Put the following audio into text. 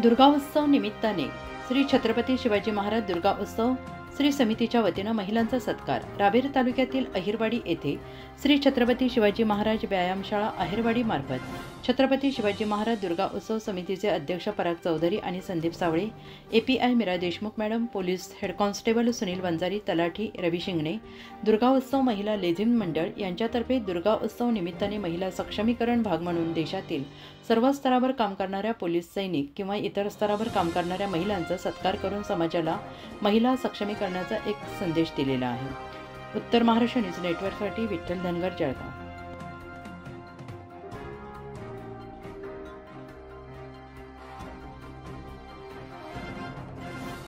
दुर्गा उत्सव निमित्ताने श्री छत्रपती शिवाजी महाराज दुर्गा उत्सव श्री समितीच्या वतीनं महिलांचा सत्कार रावेर तालुक्यातील अहिरवाडी येथे श्री छत्रपती शिवाजी महाराज व्यायामशाळा अहिरवाडी मार्फत छत्रपती शिवाजी महाराज दुर्गा उत्सव समितीचे अध्यक्ष पराग चौधरी आणि Sandeep Sawale, API Meera Deshmukh madam, police head constable Sunil Wanjari, तलाठी रवी शिंगणे, दुर्गा उत्सव महिला लेझिम मंडळ यांच्यातर्फे दुर्गा उत्सव निमित्ताने महिला सक्षमीकरण भाग म्हणून देशातील सर्व स्तरावर काम करणाऱ्या पोलीस, सैनिक किंवा इतर स्तरावर काम करणाऱ्या महिलांचा सत्कार करून समाजाला महिला सक्षमीकरणाचा एक संदेश दिलेला आहे। उत्तर महाराष्ट्र न्यूज नेटवर्कसाठी विठ्ठल धनगर, जळगाव।